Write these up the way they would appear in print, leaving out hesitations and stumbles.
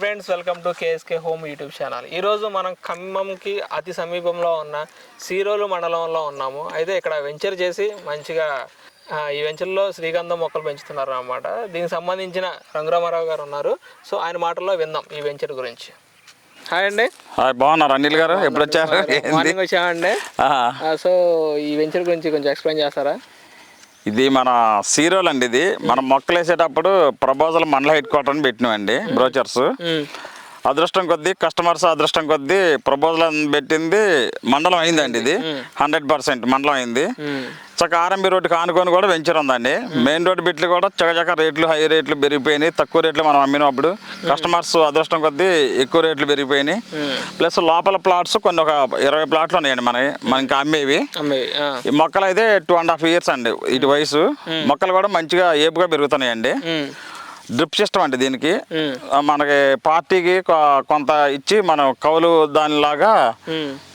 Friends, welcome to KSK home YouTube channel. ఈరోజు మనం ఖమ్మంకి అతి సమీపంలో ఉన్న సీరోలు మండలంలో ఉన్నాము. అయితే ఇక్కడ వెంచర్ చేసి మంచిగా ఈ వెంచర్లో శ్రీగంధం మొక్కలు పెంచుతున్నారు అన్నమాట. దీనికి సంబంధించిన రంగురామారావు గారు ఉన్నారు. సో ఆయన మాటల్లో విందాం ఈ వెంచర్ గురించి. హాయ్ అండి. హాయ్, బాగున్నారు అనిల్ గారు? ఎప్పుడు వచ్చారు? మార్నింగ్ వచ్చామండి. సో ఈ వెంచర్ గురించి కొంచెం ఎక్స్ప్లెయిన్ చేస్తారా? ఇది మన సీరోలు అండి. ఇది మనం మొక్కలు వేసేటప్పుడు ప్రపోజల్ మండల హెడ్ క్వార్టర్ అని పెట్టినామండి. బ్రోచర్స్ అదృష్టం కొద్దీ, కస్టమర్స్ అదృష్టం కొద్దీ ప్రపోజల్ పెట్టింది మండలం అయిందండి. ఇది 100% మండలం అయింది. చక్క ఆర్ఎంబి రోడ్డుకి ఆనుకొని కూడా వెంచర్ ఉందండి. మెయిన్ రోడ్డు బిట్లు కూడా చక్కచక్క రేట్లు, హై రేట్లు పెరిగిపోయినాయి. తక్కువ రేట్లు మనం అమ్మినప్పుడు కస్టమర్స్ అదృష్టం కొద్దీ ఎక్కువ రేట్లు పెరిగిపోయినాయి. ప్లస్ లోపల ప్లాట్స్ కొన్ని ఒక 20 ప్లాట్లు ఉన్నాయండి మన ఇంకా అమ్మేవి. ఈ మొక్కలు అయితే 2.5 years అండి ఇటు వయసు. మొక్కలు కూడా మంచిగా ఏపుగా పెరుగుతున్నాయండి. డ్రిప్ సిస్టమ్ అండి దీనికి. మనకి పార్టీకి కొంత ఇచ్చి మనం కౌలు దానిలాగా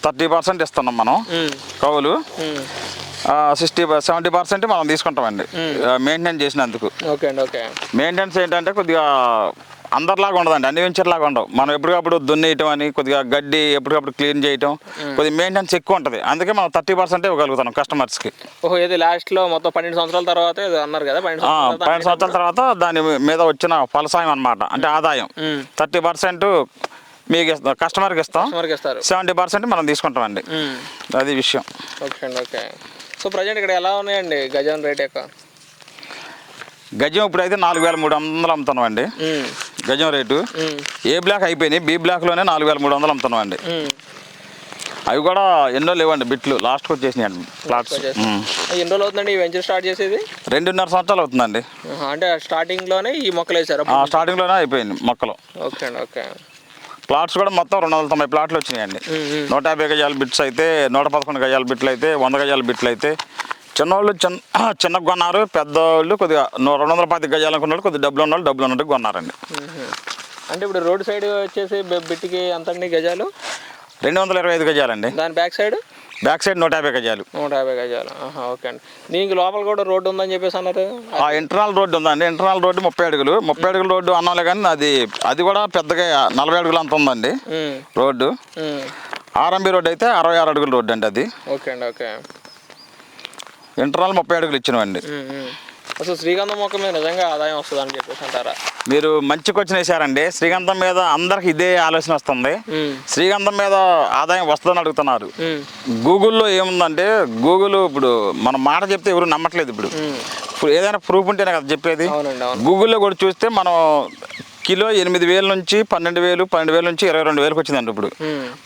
30% ఇస్తున్నాం మనం కౌలు. 70% మనం తీసుకుంటామండి మెయింటెనెన్స్ చేసినందుకు. మెయింటెనెన్స్ ఏంటంటే కొద్దిగా అందరిలాగా ఉండదండి, అన్ని వెంచర్లాగా ఉండవు. మనం ఎప్పటికప్పుడు దున్నేయటం అని, కొద్దిగా గడ్డి ఎప్పటికప్పుడు క్లీన్ చేయటం, కొద్దిగా మెయింటెనెన్స్ ఎక్కువ ఉంటుంది. అందుకే మనం 30% ఇవ్వగలుగుతాం కస్టమర్స్కి. ఇది లాస్ట్లో మొత్తం 12 సంవత్సరాల తర్వాత అన్నారు కదా. 12 సంవత్సరాల తర్వాత దాని మీద వచ్చిన ఫలసాయం అనమాట, అంటే ఆదాయం 30% మీకు కస్టమర్కి ఇస్తాం, 70% మనం తీసుకుంటామండి. అది విషయం. ఓకే. సో ప్రజెంట్ ఇక్కడ ఎలా ఉన్నాయండి గజం రేట్ యొక్క? గజం ఇప్పుడైతే 4,300 అమ్ముతున్నాం అండి గజం రేటు. ఏ బ్లాక్ అయిపోయినాయి, బి బ్లాక్లోనే 4,300 అమ్ముతున్నాం అండి. అవి కూడా ఎన్నో లేవండి బిట్లు, లాస్ట్కి వచ్చేసినాయండి ప్లాట్స్. ఎన్ని రోజులు అవుతుందండి ఈ వెంచర్ స్టార్ట్ చేసేది? 2.5 సంవత్సరాలు అవుతుందండి. అంటే స్టార్టింగ్లోనే ఈ మొక్కలు వేసారు? స్టార్టింగ్లోనే అయిపోయింది మొక్కలు. ఓకే. ప్లాట్స్ కూడా మొత్తం 290 ప్లాట్లు వచ్చినాయండి. 150 గజాల బిట్స్ అయితే, 111 గజాల బిట్లు అయితే, 100 గజాల బిట్లు అయితే. చిన్నవాళ్ళు చిన్నగా కొన్నారు, పెద్దవాళ్ళు కొద్దిగా 220 గజాలు అనుకున్న వాళ్ళు, కొద్దిగా డబ్బులు ఉన్న వాళ్ళు డబ్బులు ఉన్నట్టు కొన్నారండి. అంటే ఇప్పుడు రోడ్ సైడ్ వచ్చేసి బిట్టికి ఎంత అండి గజాలు? 225 గజాలండి. దాని బ్యాక్ సైడ్ 150 గజాలు. 150 గజాలు. ఓకే అండి. దీనికి లోపల కూడా రోడ్డు ఉందని చెప్పేసి అన్నారు. ఇంటర్నల్ రోడ్డు ఉందండి. ఇంటర్నల్ రోడ్డు 30 అడుగులు. 30 అడుగుల రోడ్డు అన్నాలే కానీ అది కూడా పెద్దగా 40 అడుగులు అంత ఉందండి రోడ్డు. ఆర్ఎంబి రోడ్డు అయితే 66 అడుగుల రోడ్డు అండి అది. ఓకే. ఇంటర్నల్ 30 అడుగులు ఇచ్చినవండి. అసలు శ్రీగంధం మొక్క మీద నిజంగా ఆదాయం వస్తుంది అని చెప్పేసి అంటారా? మీరు మంచి క్వశ్చన్ వేసారండి. శ్రీగంధం మీద అందరికి ఇదే ఆలోచన వస్తుంది. శ్రీగంధం మీద ఆదాయం వస్తుందని అడుగుతున్నారు. గూగుల్లో ఏముందంటే, గూగుల్ ఇప్పుడు మనం మాట చెప్తే ఎవరు నమ్మట్లేదు. ఇప్పుడు ఏదైనా ప్రూఫ్ ఉంటేనే కదా చెప్పేది. గూగుల్లో కూడా చూస్తే మనం కిలో 8,000 నుంచి 12,000, 12,000 నుంచి 22,000 వచ్చిందండి. ఇప్పుడు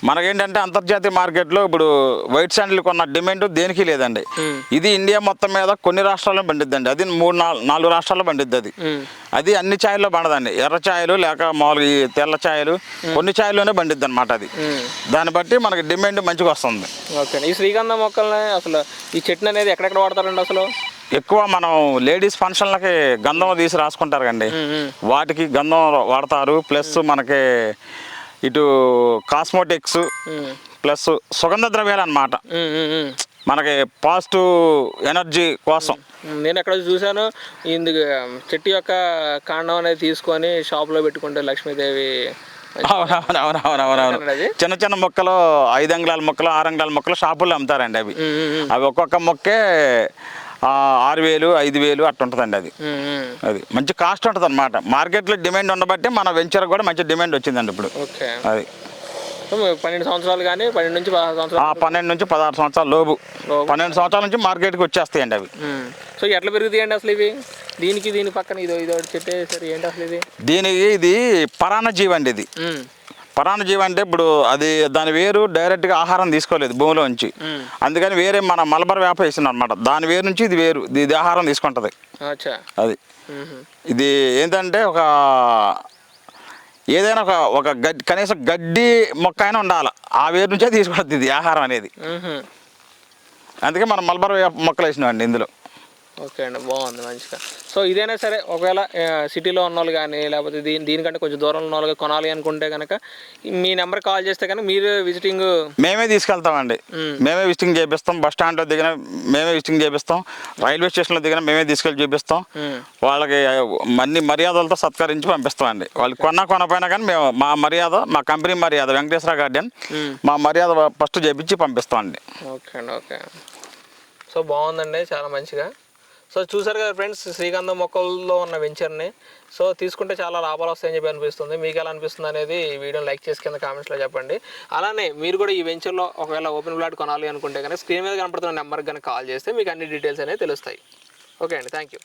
మనకేంటంటే అంతర్జాతీయ మార్కెట్లో ఇప్పుడు వైట్ శాండిల్ కొన్న డిమాండ్ దేనికి లేదండి. ఇది ఇండియా మొత్తం మీద కొన్ని రాష్ట్రాల్లో పండిద్దండి. అది 3-4 రాష్ట్రాల్లో పండిద్ది. అది అన్ని ఛాయల్లో పండదండి. ఎర్ర ఛాయలు లేక మామూలుగా ఈ తెల్ల ఛాయలు కొన్ని ఛాయల్లోనే పండిద్ది అనమాట. అది దాన్ని బట్టి మనకి డిమాండ్ మంచిగా వస్తుంది. ఓకే. ఈ శ్రీగంధం మొక్కల్ని అసలు ఈ చెట్టు అనేది ఎక్కడెక్కడ వాడతారండి? అసలు ఎక్కువ మనం లేడీస్ ఫంక్షన్లకి గంధం తీసి రాసుకుంటారు కండి, వాటికి గంధం వాడతారు. ప్లస్ మనకి ఇటు కాస్మోటిక్స్ ప్లస్ సుగంధ ద్రవ్యాలు అన్నమాట, మనకి పాజిటివ్ ఎనర్జీ కోసం. నేను ఎక్కడ చూశాను, ఇందుకు చెట్టు యొక్క కాండం అనేది తీసుకొని షాప్లో పెట్టుకుంటే లక్ష్మీదేవి. అవునవునవునవునవును. చిన్న చిన్న మొక్కలు 5 అంగుళాల మొక్కలు, 6 అంగుళాల మొక్కలు షాపుల్లో అమ్ముతారండి. అవి ఒక్కొక్క మొక్కే 6,000, 5,000 అట్లా ఉంటుందండి. అది మంచి కాస్ట్ ఉంటుంది అనమాట. మార్కెట్లో డిమాండ్ ఉండబట్టి మన వెంచర్ కూడా మంచి డిమాండ్ వచ్చిందండి ఇప్పుడు. అది సో 12 సంవత్సరాలు కానీ 12 నుంచి 16 సంవత్సరాలు 12 నుంచి 16 సంవత్సరాల లోపు 12 సంవత్సరాల నుంచి మార్కెట్కి వచ్చేస్తాయండి అవి. సో ఎట్లా పెరుగుతాయండి అసలు ఇవి? దీని పక్కన ఇది ఒకటి చెప్పేసరి ఏంటి అసలు ఇది? ఇది పరాన్నజీవి అండి. ఇది పరాన్నజీవి అంటే ఇప్పుడు అది దాని వేరు డైరెక్ట్గా ఆహారం తీసుకోలేదు భూమిలో నుంచి, అందుకని వేరే మన మలబర్ వేప వేసింది అనమాట. దాని వేరు నుంచి ఇది వేరు, ఇది ఆహారం తీసుకుంటుంది. అది ఇది ఏంటంటే ఏదైనా ఒక గడ్డి, కనీసం గడ్డి మొక్క అయినా ఉండాలి, ఆ వేరు నుంచే తీసుకుంటుంది ఇది ఆహారం అనేది. అందుకే మనం మలబర్ వేప మొక్కలు వేసినామండి ఇందులో. ఓకే అండి, బాగుంది మంచిగా. సో ఇదైనా సరే ఒకవేళ సిటీలో ఉన్న వాళ్ళు కానీ లేకపోతే దీనికంటే కొంచెం దూరంలో ఉన్న వాళ్ళు కొనాలి అనుకుంటే కనుక మీ నెంబర్ కాల్ చేస్తే కనుక మీరు విజిటింగ్ మేమే తీసుకెళ్తామండి. మేమే విజిటింగ్ చేపిస్తాం, బస్ స్టాండ్లో దిగిన మేమే విజిటింగ్ చేపిస్తాం, రైల్వే స్టేషన్లో దిగిన మేమే తీసుకెళ్ళి చూపిస్తాం. వాళ్ళకి అన్ని మర్యాదలతో సత్కరించి పంపిస్తామండి. వాళ్ళు కొనపోయినా కానీ మేము మా మర్యాద, మా కంపెనీ మర్యాద వెంకటేశ్వర గార్డెన్, మా మర్యాద ఫస్ట్ చేపించి పంపిస్తామండి. ఓకే అండి, ఓకే. సో బాగుందండి, చాలా మంచిగా. సో చూసారు కదా ఫ్రెండ్స్, శ్రీగంధం మొక్కల్లో ఉన్న వెంచర్ని. సో తీసుకుంటే చాలా లాభాలు వస్తాయని చెప్పి అనిపిస్తుంది. మీకు ఎలా అనిపిస్తుంది అనేది ఈ వీడియోని లైక్ చేసి కింద కామెంట్స్లో చెప్పండి. అలానే మీరు కూడా ఈ వెంచర్లో ఒకవేళ ఓపెన్ ప్లాట్ కొనాలి అనుకుంటే కనుక స్క్రీన్ మీద కనపడుతున్న నెంబర్కి కనుక కాల్ చేస్తే మీకు అన్ని డీటెయిల్స్ అనేవి తెలుస్తాయి. ఓకే అండి, థ్యాంక్ యూ.